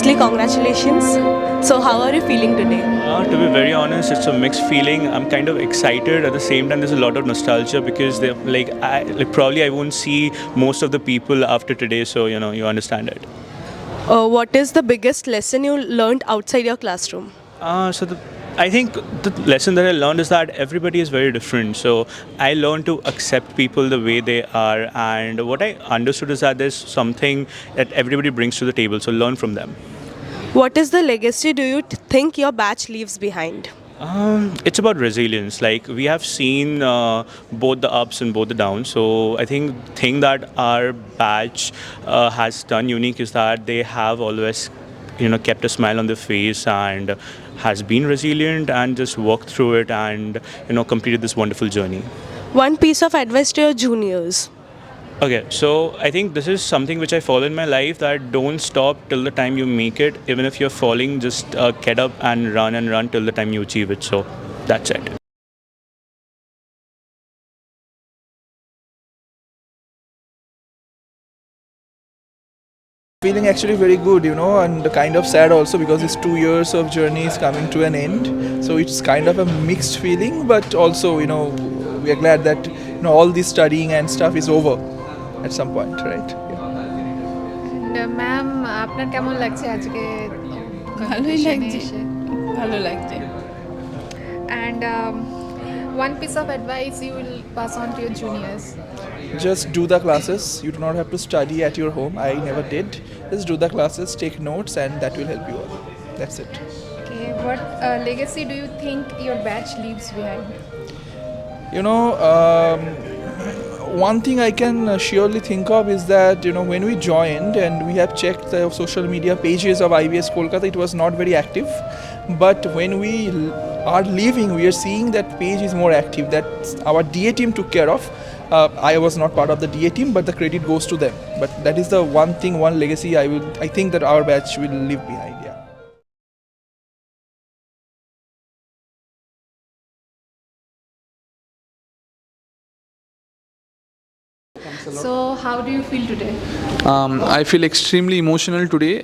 Firstly, congratulations. So, how are you feeling today? To be very honest, it's a mixed feeling. I'm kind of excited. At the same time, there's a lot of nostalgia because they probably I won't see most of the people after today. So you understand it. What is the biggest lesson you learned outside your classroom? I think the lesson that I learned is that everybody is very different. So I learned to accept people the way they are, and what I understood is that there's something that everybody brings to the table. So learn from them. What is the legacy do you think your batch leaves behind? It's about resilience. Like we have seen both the ups and both the downs. So I think thing that our batch has done unique is that they have always, kept a smile on their face and has been resilient and just worked through it and completed this wonderful journey. One piece of advice to your juniors. Okay, so I think this is something which I follow in my life that don't stop till the time you make it. Even if you're falling, just get up and run till the time you achieve it. So that's it. Feeling actually very good, and kind of sad also because this 2 years of journey is coming to an end. So it's kind of a mixed feeling, but also, we are glad that all this studying and stuff is over at some point, right? Ma'am আপনার কেমন লাগছে আজকে ভালোই লাগছে ভালো লাগছে and one piece of advice you will pass on to your juniors. Just do the classes. You do not have to study at your home. I never did. Just do the classes, take notes, and that will help you all. That's it. Okay, what legacy do you think your batch leaves behind? You know, one thing I can surely think of is that when we joined and we have checked the social media pages of IBS Kolkata, it was not very active. But when we are leaving, we are seeing that page is more active. That our DA team took care of. I was not part of the DA team, but the credit goes to them. But that is the one thing, one legacy I think that our batch will leave behind. Yeah. So how do you feel today? I feel extremely emotional today.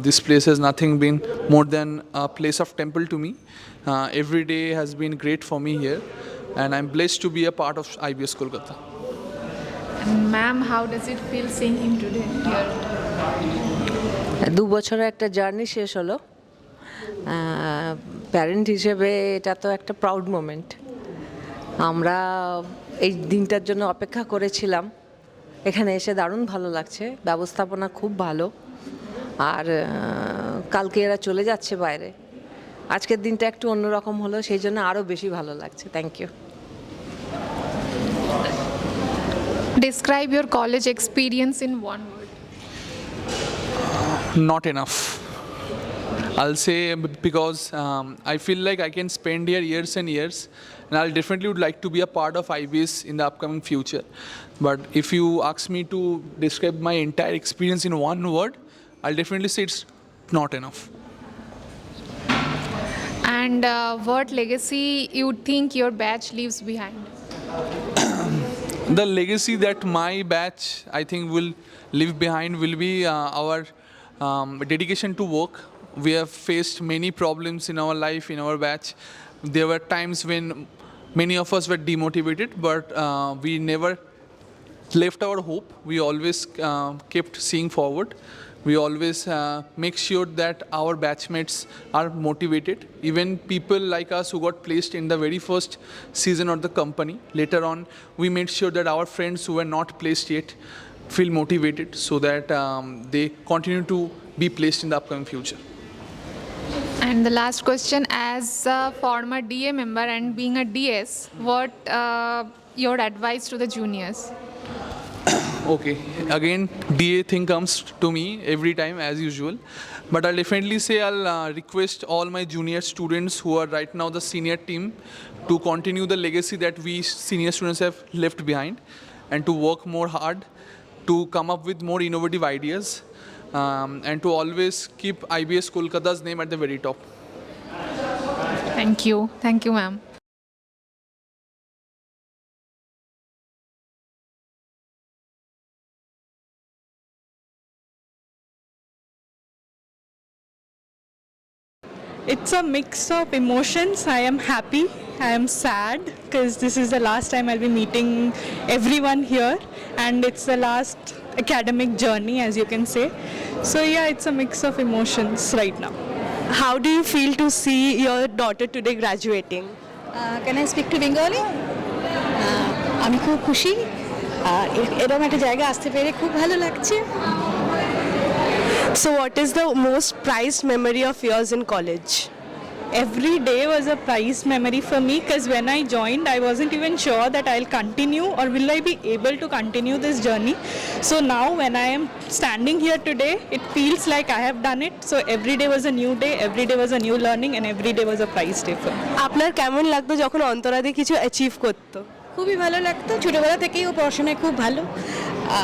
This place has nothing been more than a place of temple to me. Every day has been great for me here, and I'm blessed to be a part of IBS Kolkata. And ma'am, how does it feel seeing him today here? 2 বছরের একটা journey শেষ হলো। Parent হিসেবে এটা তো একটা proud moment. আমরা এই দিনটার জন্য অপেক্ষা করেছিলাম। এখানে এসে দারুণ ভালো লাগছে, ব্যবস্থাপনা খুব ভালো। আর কালকে এরা চলে যাচ্ছে বাইরে। আজকের দিনটা একটু অন্যরকম হলো, সেই জন্য আরও বেশি ভালো লাগছে। Thank you. Describe your college experience in one word. Not enough. I'll say because I feel like I can spend here years and years, and I'll definitely would like to be a part of IBS in the upcoming future. But if you ask me to describe my entire experience in one word, I'll definitely say it's not enough. And what legacy you think your batch leaves behind? The legacy that my batch, I think, will leave behind will be our dedication to work. We have faced many problems in our life, in our batch. There were times when many of us were demotivated, but we never left our hope. We always kept seeing forward. We always make sure that our batchmates are motivated. Even people like us who got placed in the very first season of the company, later on we made sure that our friends who were not placed yet feel motivated so that they continue to be placed in the upcoming future. And the last question, as a former DA member and being a DS, what your advice to the juniors? Okay, again, DA thing comes to me every time as usual, but I'll definitely say I'll request all my junior students who are right now the senior team to continue the legacy that we senior students have left behind and to work more hard, to come up with more innovative ideas, and to always keep IBS Kolkata's name at the very top. Thank you ma'am. It's a mix of emotions. I am happy, I am sad because this is the last time I'll be meeting everyone here, and it's the last academic journey, as you can say. So yeah, it's a mix of emotions right now. How do you feel to see your daughter today graduating? Can I speak to Bengali আমি খুব খুশি এরকম একটা জায়গা আসতে পেরে খুব ভালো লাগছে So, what is the most prized memory of yours in college? Every day was a prized memory for me because when I joined, I wasn't even sure that I'll continue or will I be able to continue this journey. So now when I am standing here today, it feels like I have done it. So every day was a new day, every day was a new learning, and every day was a prize day for me. আপনার কেমন লাগতো যখন অন্তরাদি কিছু achieve করতো? খুবই ভালো লাগতো ছোটোবেলা থেকেই ও পড়াশোনায় খুব ভালো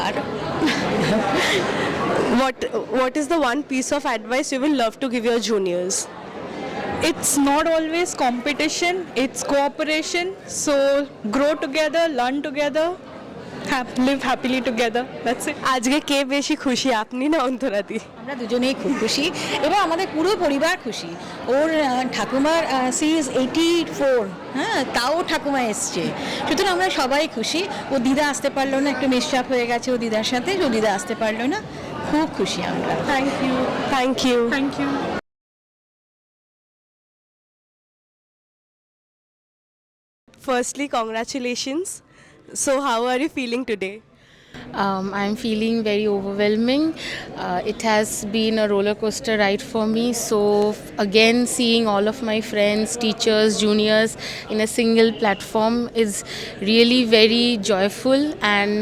আর What is the one piece of advice you will love to give your juniors? It's not always competition, it's cooperation. So grow together, learn together, live happily together. That's it. আজকে কে বেশি খুশি, আপনি না অন্তরাদি? আমরা দুজনেই খুব খুশি এবং আমাদের পুরো পরিবার খুশি ওর ঠাকুমার সি ইজ 84 হ্যাঁ তাও ঠাকুমা এসছে সুতরাং আমরা সবাই খুশি ও দিদা আসতে পারলো না একটু মিসচাপ হয়ে গেছে ও দিদার সাথে ও দিদা আসতে পারলো না খুব খুশি আমরা thank you thank you Thank you. Firstly, congratulations. So, how are you feeling today? I'm feeling very overwhelming. It has been a roller coaster ride for me. So again, seeing all of my friends, teachers, juniors in a single platform is really very joyful, and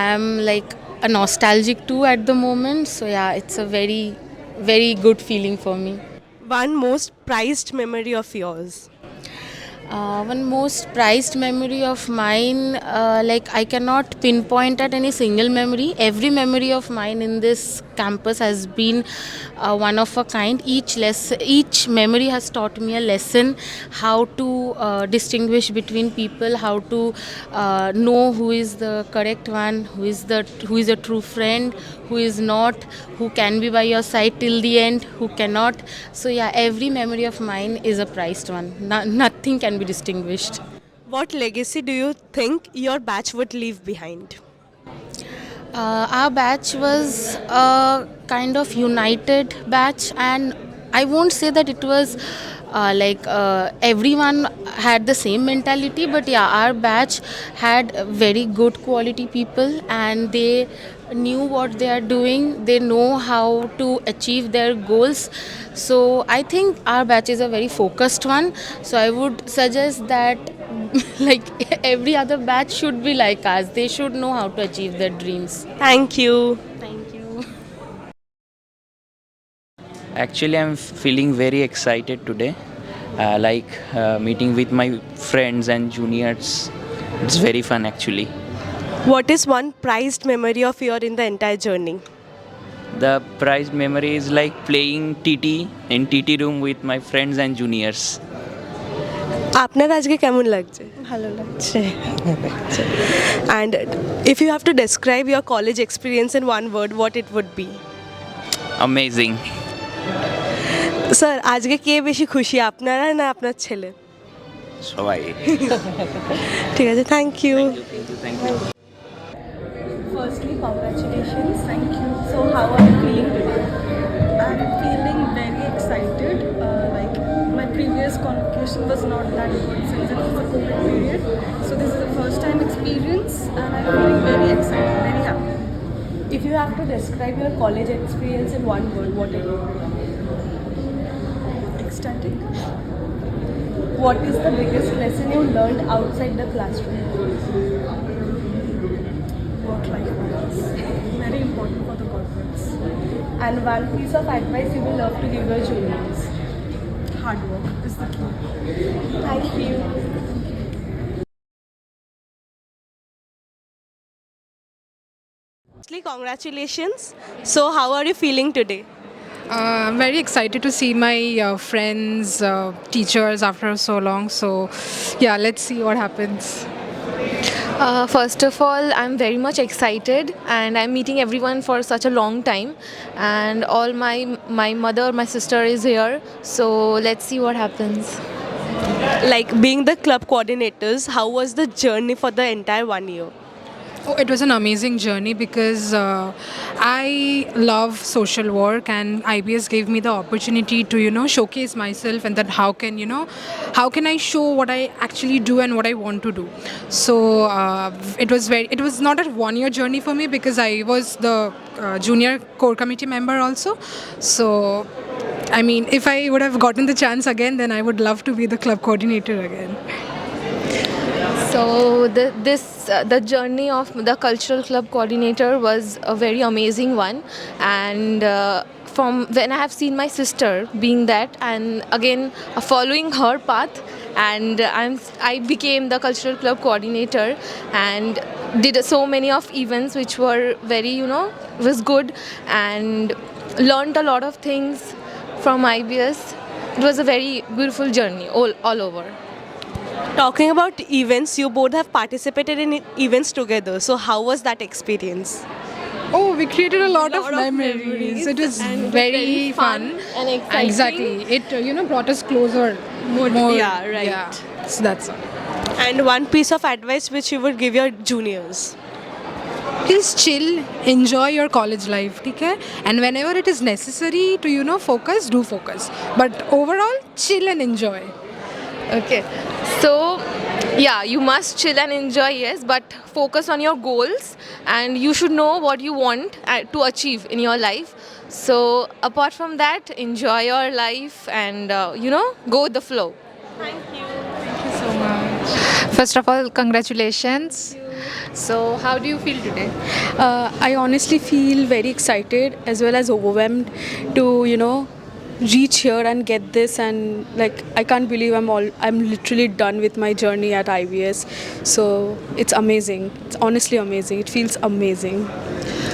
I'm like a nostalgic too at the moment. So yeah, it's a very, very good feeling for me. One most prized memory of yours? One most prized memory of mine, like I cannot pinpoint at any single memory. Every memory of mine in this campus has been one of a kind. Each memory has taught me a lesson, how to distinguish between people, how to know who is the correct one, who is a true friend, who is not, who can be by your side till the end, who cannot. So yeah, every memory of mine is a prized one. Nothing can be distinguished. What legacy do you think your batch would leave behind? Our batch was a kind of united batch, and I won't say that it was everyone had the same mentality, but yeah, our batch had very good quality people, and they knew what they are doing. They know how to achieve their goals. So I think our batch is a very focused one. So I would suggest that like every other batch should be like us. They should know how to achieve their dreams. Thank you. Thank you. Actually, I'm feeling very excited today. Meeting with my friends and juniors. It's very fun actually. What is one prized memory of yours in the entire journey? The prized memory is like playing TT in TT room with my friends and juniors. আপনার আজকে কেমন লাগছে? ভালো লাগছে And if you have to describe your college experience in one word, what it would be? Amazing. Sir আজকে কে বেশি খুশি, আপনারা না আপনার ছেলে? সবাই। ঠিক আছে, thank you. Thank you. Firstly, congratulations. Thank you. So, how are you feeling today? I'm feeling very excited. My previous convocation was not that good since it was the COVID period. So, this is the first time experience, and I'm feeling very excited, very happy. If you have to describe your college experience in one word, what it would be? Ecstatic. What is the biggest lesson you learned outside the classroom? Work-life balance. Very important for the corporates. And one piece of advice you will love to give your juniors? Hard work is the key. Thank you. Firstly, congratulations. So, how are you feeling today? I'm very excited to see my friends, teachers after so long. So, yeah, let's see what happens. First of all, I'm very much excited, and I'm meeting everyone for such a long time, and all my mother, my sister is here. So let's see what happens. Like being the club coordinators, how was the journey for the entire 1 year? Oh, it was an amazing journey because I love social work, and IBS gave me the opportunity to showcase myself, and that how can I show what I actually do and what I want to do. So it was not a 1 year journey for me because I was the junior core committee member also. So I mean, if I would have gotten the chance again, then I would love to be the club coordinator again. So the journey of the cultural club coordinator was a very amazing one, and from when I have seen my sister being that, and again following her path, and I became the cultural club coordinator and did so many of events which were very was good, and learned a lot of things from IBS. It was a very beautiful journey all over. Talking about events, you both have participated in events together. So how was that experience? Oh, we created a lot of memories. It was very fun and exciting. Exactly. It brought us closer. More. Yeah, right. Yeah. So that's all. And one piece of advice which you would give your juniors? Please chill, enjoy your college life, okay? And whenever it is necessary to focus, do focus. But overall, chill and enjoy. Okay, so yeah, you must chill and enjoy, yes, but focus on your goals, and you should know what you want to achieve in your life. So apart from that, enjoy your life and go with the flow. Thank you. So much. First of all, congratulations. So how do you feel today? I honestly feel very excited as well as overwhelmed to reach here and get this, and like I can't believe I'm literally done with my journey at IBS. So it's amazing. It's honestly amazing. It feels amazing.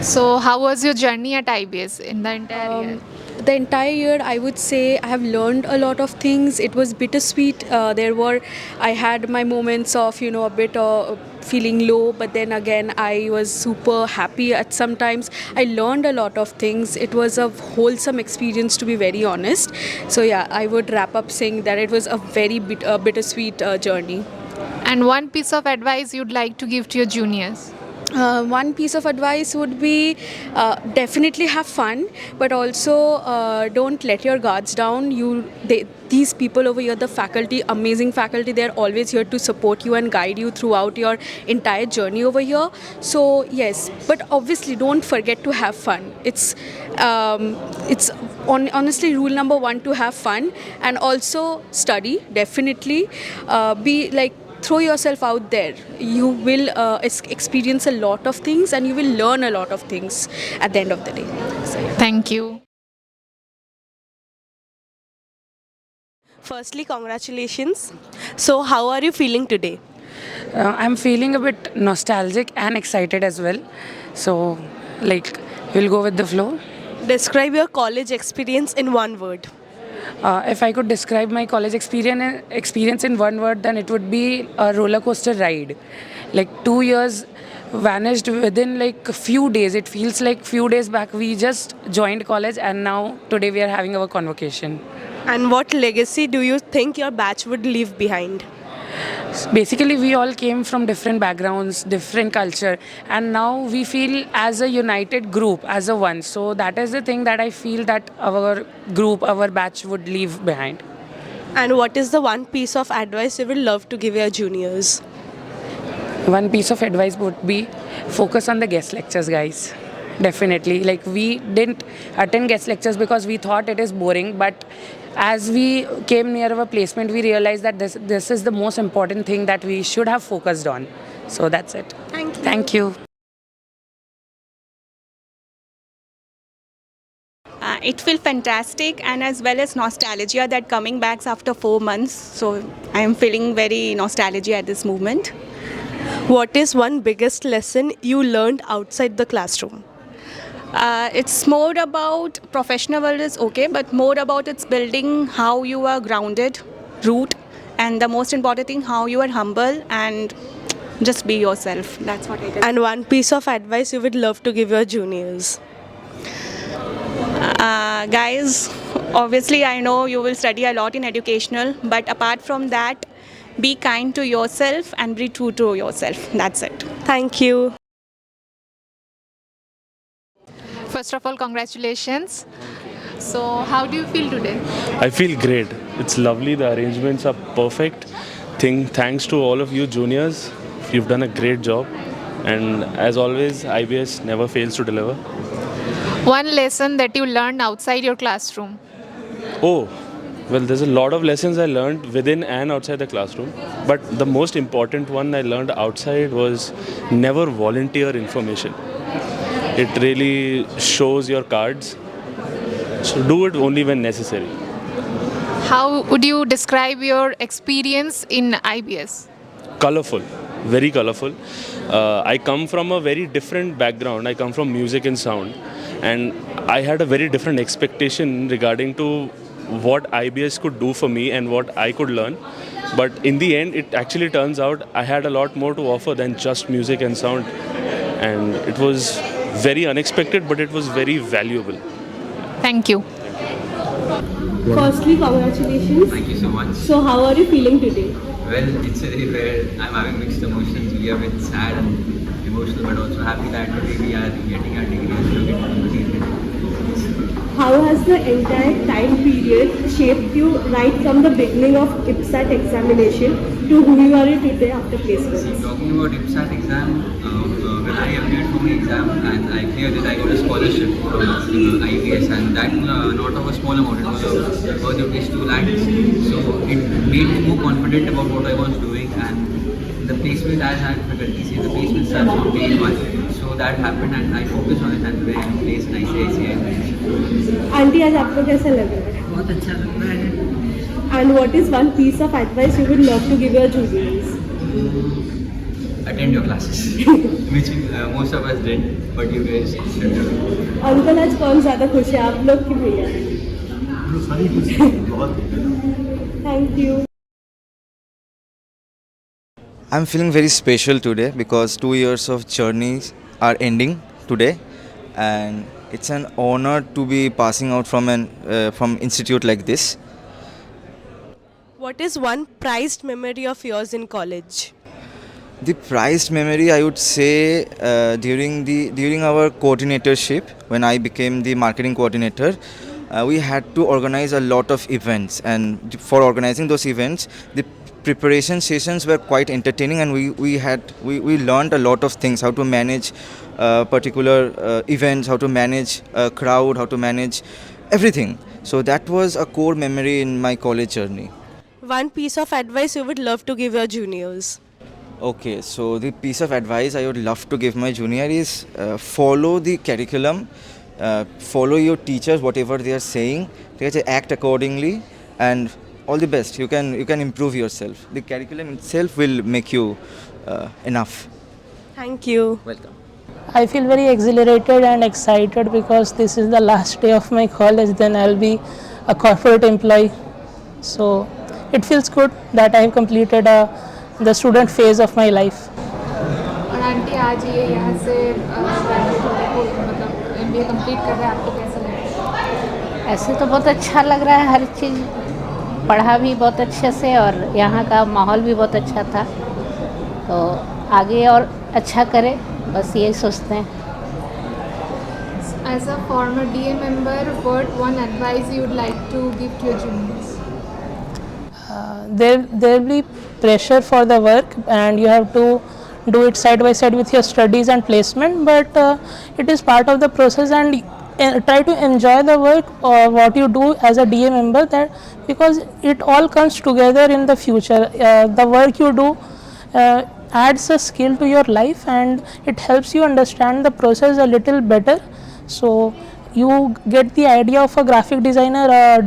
So how was your journey at IBS in the entire year? The entire year, I would say I have learned a lot of things. It was bittersweet. I had my moments of a bit feeling low, but then again I was super happy at some times. I learned a lot of things. It was a wholesome experience, to be very honest. So yeah, I would wrap up saying that it was a very bittersweet journey. And one piece of advice you'd like to give to your juniors? One piece of advice would be definitely have fun, but also don't let your guards down. These people over here, the faculty, amazing faculty, they're always here to support you and guide you throughout your entire journey over here. So yes, but obviously don't forget to have fun. It's honestly rule number one, to have fun, and also study. Definitely throw yourself out there. You will experience a lot of things, and you will learn a lot of things at the end of the day. So, yeah. Thank you. Firstly, congratulations. So how are you feeling today? I'm feeling a bit nostalgic and excited as well. So, we'll go with the flow. Describe your college experience in one word. If I could describe my college experience in one word, then it would be a roller coaster ride. 2 years vanished within a few days. It feels like few days back we just joined college, and now today we are having our convocation. And what legacy do you think your batch would leave behind? Basically, we all came from different backgrounds, different culture, and now we feel as a united group, as a one. So that is the thing that I feel that our group, our batch would leave behind. And what is the one piece of advice you would love to give your juniors? One piece of advice would be focus on the guest lectures, guys. Definitely. We didn't attend guest lectures because we thought it is boring, but as we came near our placement, we realized that this is the most important thing that we should have focused on. So that's it. Thank you. Thank you. It feels fantastic, and as well as nostalgia that coming back after 4 months. So I am feeling very nostalgia at this moment. What is one biggest lesson you learned outside the classroom? It's more about professional world is okay, but more about it's building how you are grounded, root, and the most important thing, how you are humble and just be yourself. That's what I did. And one piece of advice you would love to give your juniors? Guys, obviously I know you will study a lot in educational, but apart from that, be kind to yourself and be true to yourself. That's it. Thank you. First of all, congratulations. So, how do you feel today? I feel great. It's lovely. The arrangements are perfect. Thanks to all of you juniors. You've done a great job. And as always, IBS never fails to deliver. One lesson that you learned outside your classroom. Oh, well, there's a lot of lessons I learned within and outside the classroom. But the most important one I learned outside was never volunteer information. It really shows your cards. So do it only when necessary. How would you describe your experience in IBS? Colorful, very colorful. I come from a very different background. I come from music and sound. And I had a very different expectation regarding to what IBS could do for me and what I could learn. But in the end, it actually turns out I had a lot more to offer than just music and sound. And it was very unexpected, but it was very valuable. Thank you. Firstly, congratulations. Thank you so much. So how are you feeling today? Well, it's a day where I'm having mixed emotions. We are a bit sad and emotional, but also happy that today we are getting our degree and looking forward. How has the entire time period shaped you right from the beginning of IPSAT examination to who you are today after placement? See, talking about IPSAT exam, when I appeared for my exam and I cleared it, I got a scholarship from IBS, and that not of a small amount, it was worth of 2 lakhs. So it made me more confident about what I was doing, and the placement I had difficulties. The placement starts from day 1. So that happened and I focused on it, and today I'm placed in ICICI. Aunty आज आपको कैसा लग रहा है? बहुत अच्छा लग रहा है. And what is one piece of advice you would love to give your juniors? Attend your classes, which most of us did, but you guys should do. Uncle आज कौन ज़्यादा खुश है, आप लोग कि भैया? Thank you. I'm feeling very special today because 2 years of journeys are ending today, and it's an honor to be passing out from an institute like this. What is one prized memory of yours in college? The prized memory, I would say, during our coordinatorship, when I became the marketing coordinator, we had to organize a lot of events, and for organizing those events, the preparation sessions were quite entertaining, and we learned a lot of things: how to manage particular events, how to manage a crowd, how to manage everything. So that was a core memory in my college journey. One piece of advice you would love to give your juniors? Okay, so the piece of advice I would love to give my junior is follow the curriculum, follow your teachers, whatever they are saying, act accordingly, and all the best. You can improve yourself. The curriculum itself will make you enough. Thank you. Welcome. I feel very exhilarated and excited because this is the last day of my college, then I'll be a corporate employee. So it feels good that I have completed the student phase of my life. और aunty आज ये यहाँ से मतलब MBA complete कर रहे हैं, आपको कैसा लग रहा है? ऐसे तो बहुत अच्छा लग रहा है, हर चीज़ पढ़ा भी बहुत अच्छे से और यहाँ का माहौल भी बहुत अच्छा था, तो आगे और अच्छा करें, बस यही सोचते हैं. As a former DA member, what one advice you would like to give to your juniors? There will be pressure for the work and you have to do it side by side with your studies and placement, but it is part of the process, and try to enjoy the work or what you do as a DA member, that because it all comes together in the future. The work you do adds a skill to your life and it helps you understand the process a little better. So you get the idea of a graphic designer,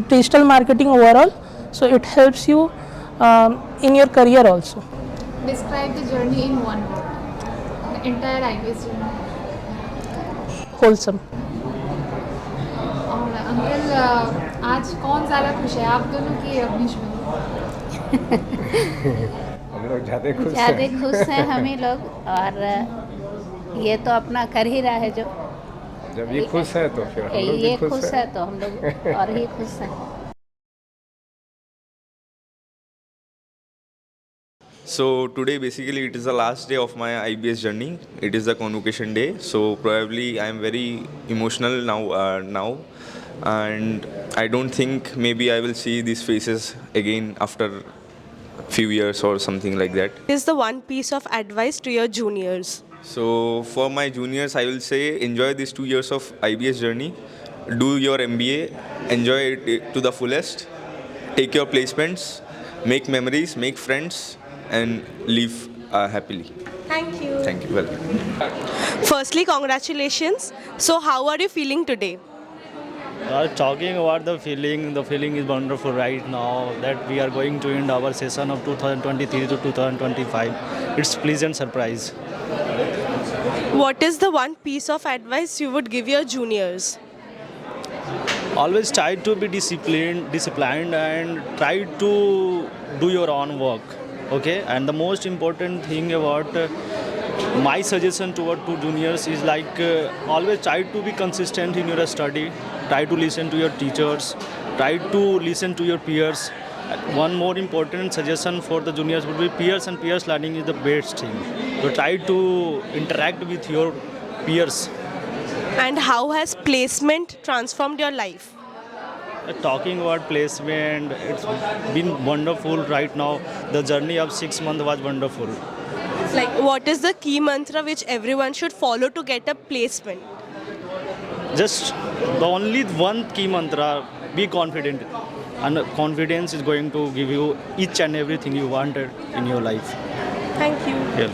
digital marketing overall. So it helps you in your career also. Describe the journey in one word. The entire IBS journey. Wholesome. और uncle आज कौन ज़्यादा खुश है, आप दोनों की अवनीश में? लोग ज़्यादा खुश ज़्यादा हैं। खुश हैं हम ही लोग, और ये तो अपना कर ही रहा है जो। जब ये खुश है तो फिर हम लोग ये भी खुश है तो हम लोग और ही खुश हैं। So today basically it is the last day of my IBS journey. It is the convocation day, so probably I am very emotional now, and I don't think maybe I will see these faces again after few years or something like that. What is the one piece of advice to your juniors? So for my juniors, I will say enjoy these 2 years of IBS journey. Do your MBA, enjoy it to the fullest. Take your placements, make memories, make friends, and live happily. Thank you. Thank you. Welcome. Firstly, congratulations. So, how are you feeling today? Talking about the feeling is wonderful right now that we are going to end our session of 2023 to 2025. It's pleasant surprise. What is the one piece of advice you would give your juniors? Always try to be disciplined and try to do your own work. Okay, and the most important thing about my suggestion toward to juniors is like always try to be consistent in your study. Try to listen to your teachers. Try to listen to your peers. One more important suggestion for the juniors would be peers and peers learning is the best thing. So try to interact with your peers. And how has placement transformed your life? Talking about placement, it's been wonderful right now. The journey of 6 months was wonderful. Like, what is the key mantra which everyone should follow to get a placement? Just the only one key mantra, be confident. And confidence is going to give you each and everything you wanted in your life. Thank you. Yeah.